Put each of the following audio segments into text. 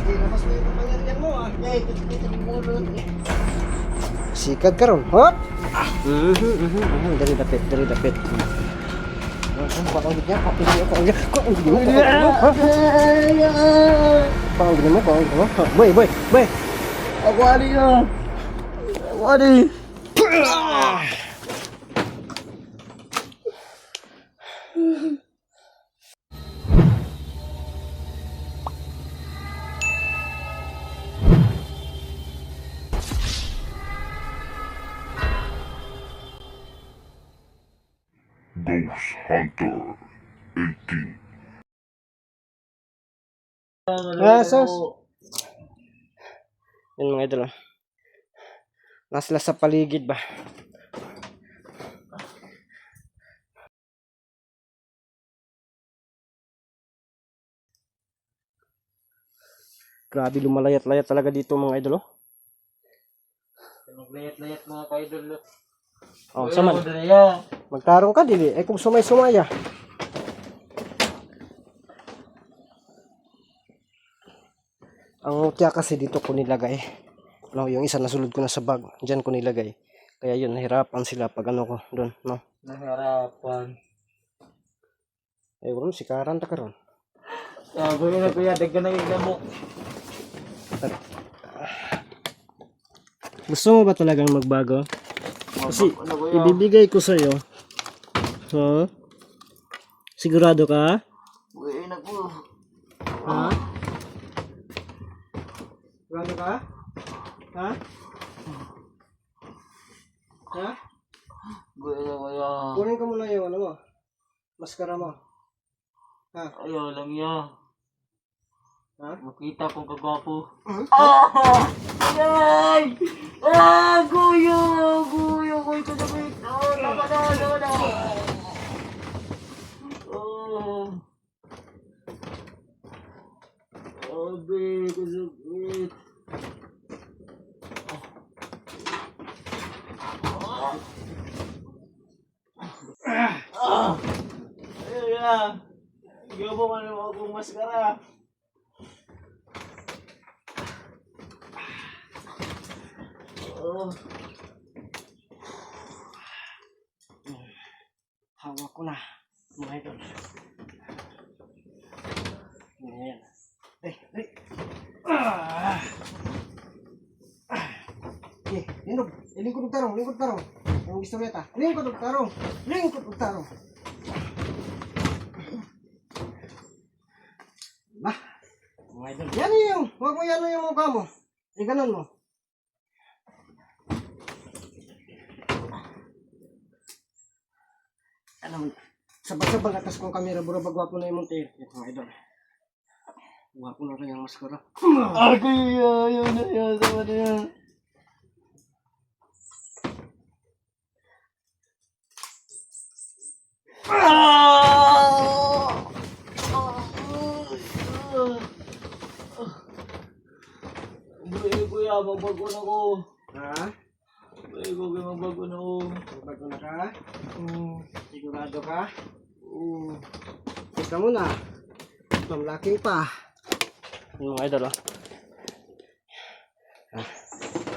Labas mo yung kapangyarihan mo ah. Sikad ka ron. Hop! Dari dapit, dari dapit. Pakangit niya, pakangit mo. Boy. Ako ano yun? Ako ano yun? Ghost Hunter 18. Sos. Yun mga idol. Nasila sa paligid ba? Grabe lumalayat-layat talaga dito mga idol. Maglayat-layat mga ka-idol. Oh, sama. Magtarong ka dili. Eh kung sumay-sumaya. Ang mutya kasi dito ko nilagay. No, yung isa nasulod ko na sa bag. Diyan ko nilagay. Kaya yun, nahirapan sila pag ano ko doon, no. Nahirapan. Eh, wala si Karan ta karon. Sabi na kuya, daggan na yung mo. Gusto mo ba talagang magbago? Kasi ibibigay ko sa iyo. Ha? Sigurado ka? Uy, na po. Ha? Sigurado ka? Ha? Ha? Uy, na kuya. Kunin ko muna yung ano mo. Maskara mo. Ha? Ayaw lang yan. Ha? Makita kong kagwapo. Ah! Ay! Ah! Guyo! Guyo! Guyo! Kasabit! Oh! Tama na! Oh! Abe! Kasabit! Ayun na! Gabo ka naman akong maskara! Oh. Hawak ko na. Mga idol. Ayan. Okay, linog. Lingkod ng tarong. Ang gusto neta. Lingkod ng tarong. Bah. Mga idol. Yan yung. Huwag mo yan yung mukha mo. Ganun mo. Ano, sabag-sabag atas kong kamera, bro, bagwapo na yung munti. Yan, mga idol. Gwapo na rin yung maskara. Ako yun na yun. Sama na yan. Kuya, magbago na ko. Ha? Magbago na ko. Bago na ka? Sigurado ka? Tika muna. Mamlaking pa. Yung mga idol,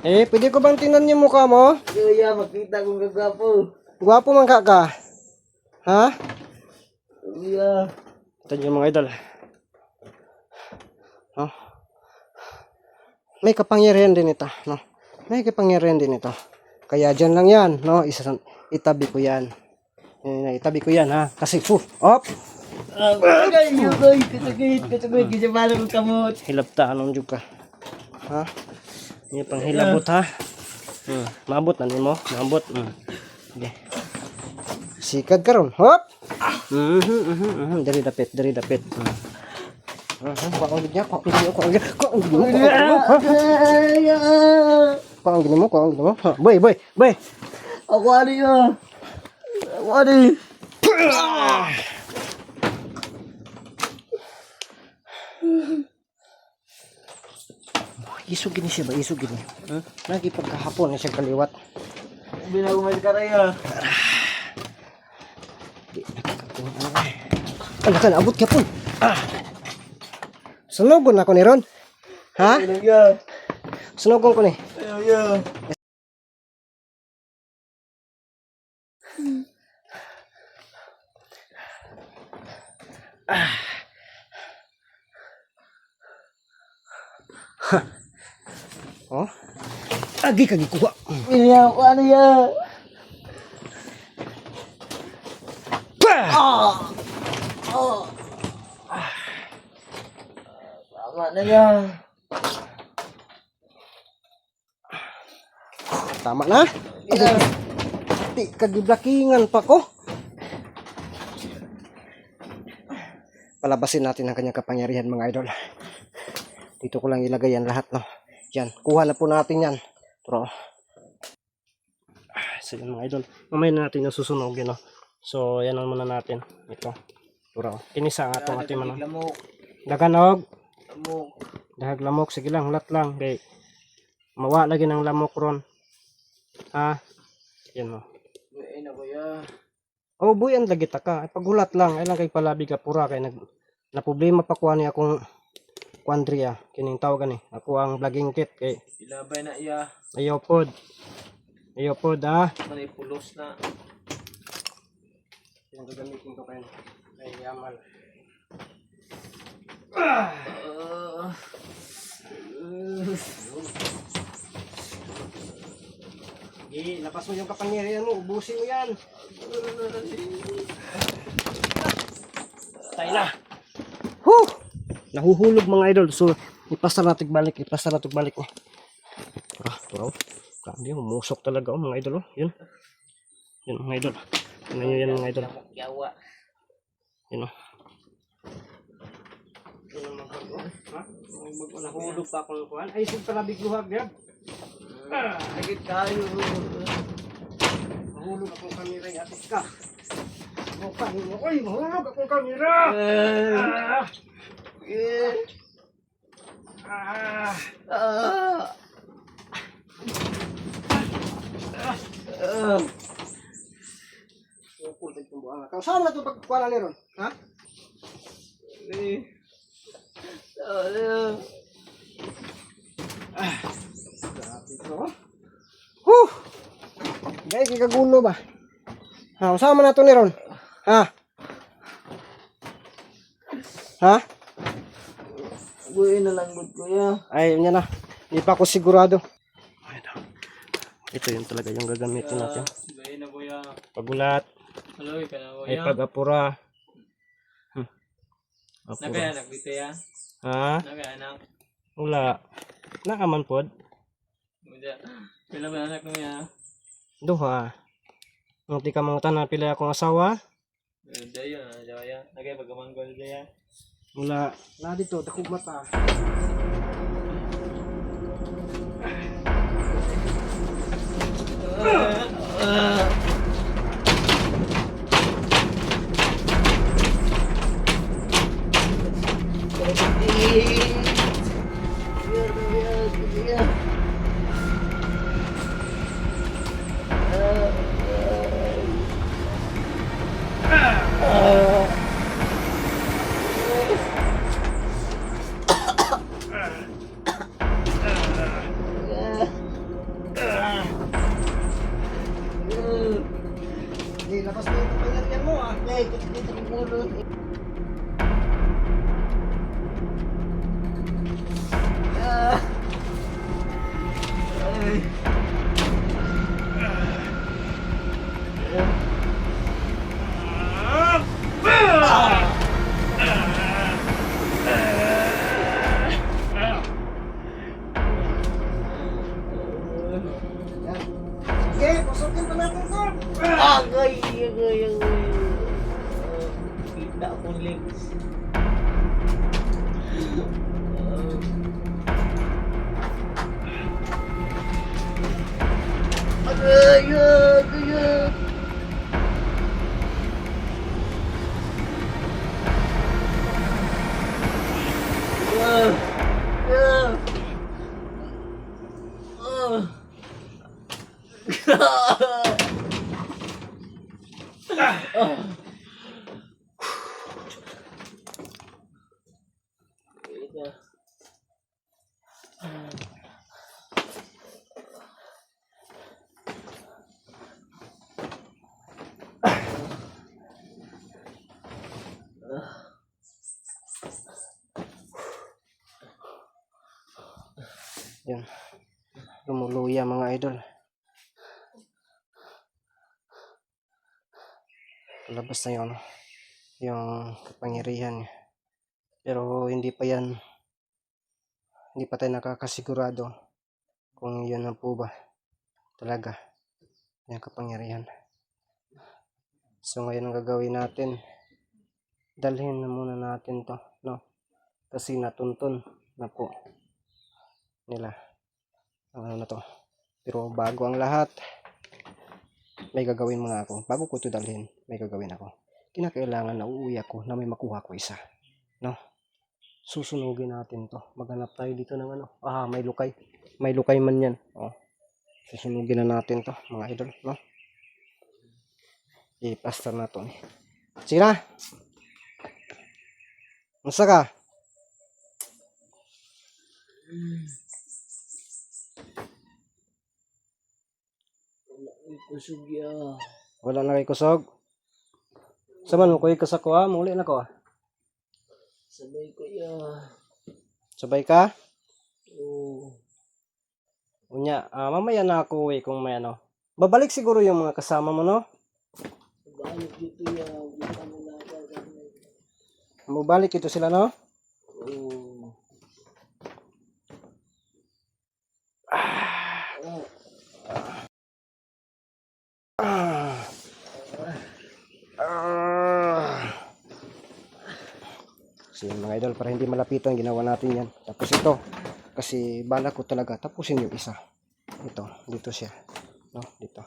pwede ko bang tingnan yung mukha mo? Kuya, makita kong kagwapo. Gwapo man ka. Ha? Kuya. Ito yung mga idol. Oh. May kapangyarihan din ito, no? May kapangyarihan din ito. Kaya dyan lang yan, no? Itabi ko yan. Itabi ko yan, ha? Kasi, op! Kasagit, kasi malam kamot. Hilabta, anong dyan ka? Ha? Hindi pang hilabot, ha? Mabot na mo? Mabot. Okay. Sikad ka ron. Hop! Dari dapit. Pakangit niya, pakangit mo. Boy. Ako ano yun? Ako ano yun? Isog gini siya ba? Isog gini. Lagi pagkahapon na siya kaliwat. Binagumay ka rin ah. Di nakakakuha ano ka. Ano ka, naabot ka po. Sunugon ako ni Ron. Ha? Ayaw. Sunugon ko ni. Ayaw. Oh. Agi kagi kuha. Ayaw ko ano yan. Tama na yan. Tama na. Di kagiblakingan pa ko. Palabasin natin ang kanyang kapangyarihan mga idol. Dito ko lang ilagay yan lahat, no. Yan, kuha na po natin yan. Pero so yan mga idol. Mamaya na natin yung susunog yun, no. So yan muna natin. Ito. Pero kinisa ang atong ating mga Lamok. daganog. Lamok. Dahag lamok, sige lang, hulat lang. Kay mawa lagi ng lamok ron. Ha? Yan mo. Ay na kuya. Oh, buyan lagi ta ka. Ay, paghulat lang, ay lang kay palabi ka pura kay na problema pa kuha niya akong Quandria, kining tawagan ni. Ako ang vlogging kit kay Ilabay na iya. ayaw pod. Ayaw pod ah. Manay pulos na. Yan gagamitin ko kayo. Ay yamal. Lapas mo yung kapangyarihan mo, ubusin mo yan. Tayo na. Huh! Nahuhulog mga idol. So, ipasar natin balik. Turaw. Grabe, umusok talaga mga idol. Yun. Yun mga idol. Tingnan nyo yan mga idol. Lamok yawa. Yun o. Nahulog pa akong kuhan. Ay, isip pala bigluhag yan. Sakit kayo. Mahulog akong kamera yung atis ka. Oy, mahulog akong kamera! Saan na ito pagkukuha na ron? Ha? Grabe ito. Huh! Guys, ikagulo ba? Ha, usama na ito ni Ron. Ha? Ha? Buhay na lang good kuya. Ay, yun yan na. Hindi pa ako sigurado. Ito yun talaga yung gagamitin natin. Buhay na kuya. Pagulat. Haloy ka na Ay, kuya. pag-apura. Nagkaanak dito ya? Ha? Nagkaanak. Wala. Naaman pod. Pila ba anak mo ya? Duha. Nung di ka mangutan na pila akong asawa. Dayo na, dayo. Nagay pagkamanggol daya. Wala. Na dito, takog mata. Hindi, labas mo yung kapangyarihan mo ah. Ay, dito ng ulo. Sige, pusukin pa natin ito. Agay, agay, agay. Kita ko links. Agay, agay. Yan. Lumuluya mga idol. Labas na yung kapangyarihan niya. Pero hindi pa tayo nakakasigurado kung yun na po ba talaga yung kapangyarihan. So ngayon ang gagawin natin, dalhin na muna natin to, no? Kasi natuntun na po nila ang ano na to. Pero bago ang lahat, may gagawin mga ako. Bago ko ito dalhin, may gagawin ako. Kinakailangan na uuwi ako na may makuha ko isa, no? Susunugin natin to. Maghanap tayo dito ng ano. May lukay. May lukay man yan. Susunugin na natin to mga idol, no? I-plaster na to. Sige na. Masa ka? Kusog ya. Wala na kay kusog. Saman mo ko ikasak ko muli na ko Sabay ko ya. Sabay ka? Oo. Unya, mamaya na ako kung may ano. Babalik siguro yung mga kasama mo, no? Balik dito ya. Kita mo na Mabalik ito sila, no? Oo. So yun, mga idol, para hindi malapitan, ginawa natin yan. Tapos ito, kasi bala ko talaga, tapusin yung isa. Ito, dito siya. No, dito.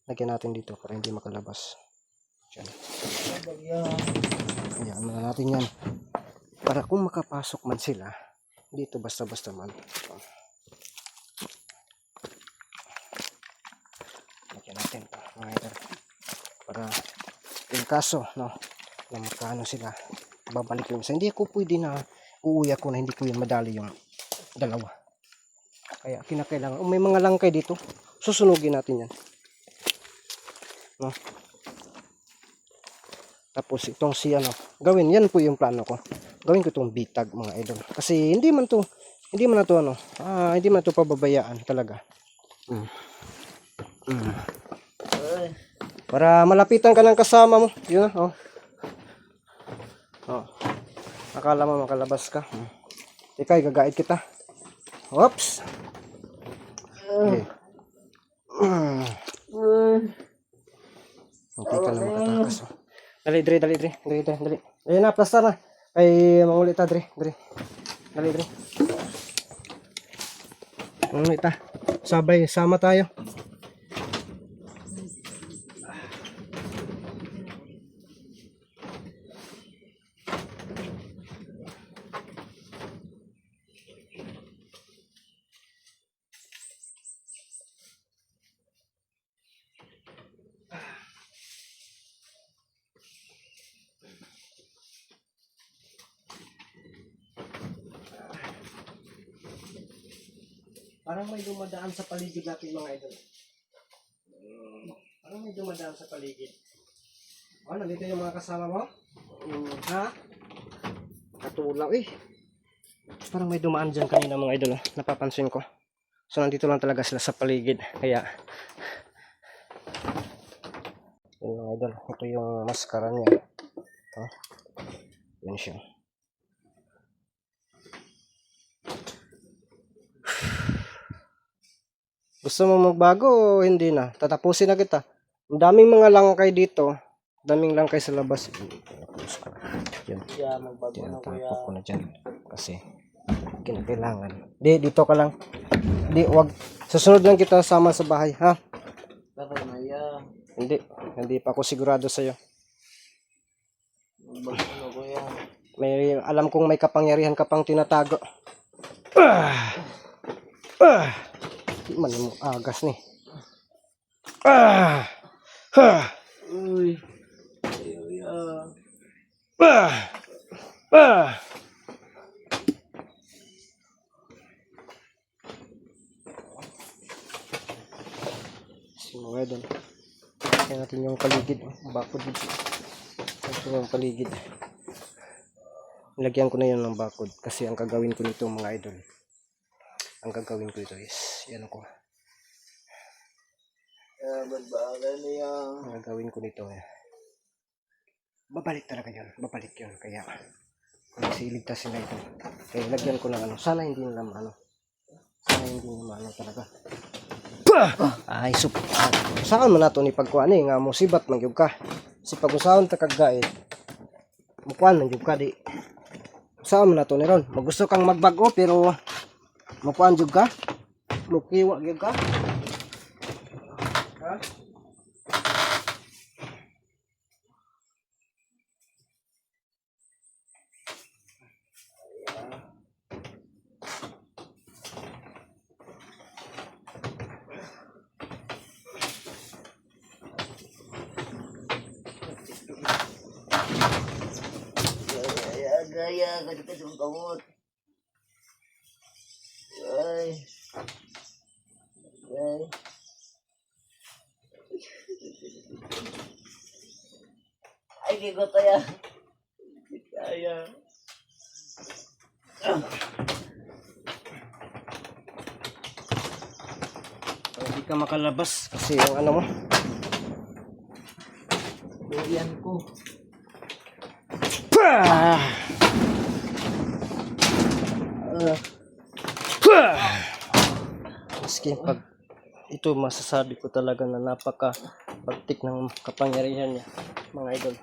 Lagyan natin dito para hindi makalabas. Diyan. Ayan, muna natin yan. Para kung makapasok man sila, dito basta-basta man. Lagyan natin ito, mga idol. Para, yung kaso, no, na magkano sila, babalik yung isa. Hindi ako pwede na uuwi ako na hindi ko yun madali yung dalawa. Kaya kinakailangan, may mga langkay dito, susunugin natin yan. No? Tapos itong si ano, gawin, yan po yung plano ko. Gawin ko itong bitag mga idol. Kasi hindi man na to ano, hindi man to pababayaan talaga. Para malapitan ka ng kasama mo. Yun na, Akala mo makalabas ka. Ikaw, gagait kita. Oops. Okay. Hindi ka na makatakas. Dali. Ayun na, plaster na. Ay, mangulit ta, Dre. Dali. Mangulit ta. Sabay, sama tayo. Parang may dumadaan sa paligid natin mga idol. Parang may dumadaan sa paligid. Nandito yung mga kasama mo? Ha? Katulaw Parang may dumaan dyan kanina mga idol. Napapansin ko. So nandito lang talaga sila sa paligid. Kaya yun mga idol. Ito yung maskara niya. Yun siya. Gusto mo magbago o hindi na? Tatapusin na kita. Ang daming mga langkay dito. Daming langkay sa labas. Yan. Yeah, magbago na kuya. Tinatapok ko na dyan. Kasi kinakailangan. Dito ka lang. Wag. Susunod lang kita sama sa bahay, ha? Bakit na ya? Hindi pa ako sigurado sa'yo. Magbago na kuya. Alam kong may kapangyarihan ka pang tinatago. Di man mo agas ni. Ah! Ha! Uy. Uy, Ah! Ah! Mga idol. Kaya natin yung paligid. Bakod dito. Ito yung paligid. Nilagyan ko na yun ng bakod. Kasi ang gagawin ko nito mga idol. Ang gagawin ko ito is, yan ko. Magbagan niya. Ang gagawin ko nito babalik talaga yun. Babalik yun. Kaya, kasi iligtas sila ito. Kaya lagyan ko ng ano. Sana hindi nila maano. Sana hindi nila maano talaga. Ay, sup. Saan man nato ni pagkuan nga mo sibat man gyud ka. Si pag-usahon ta kag mukuan man gyud ka di. Saan man nato ni ron? Magusto kang magbago pero mukuan gyud ka? Mukiwa gyud ka? Ha? Gaya, ganito yung kamot. Ay. Ay. Ay, gigot ya. Kaya. Hindi ka makalabas kasi yung ano mo. Duyan ko. Pah! Maski pag ito masasabi ko talaga na napaka pagtik ng kapangyarihan niya mga idol.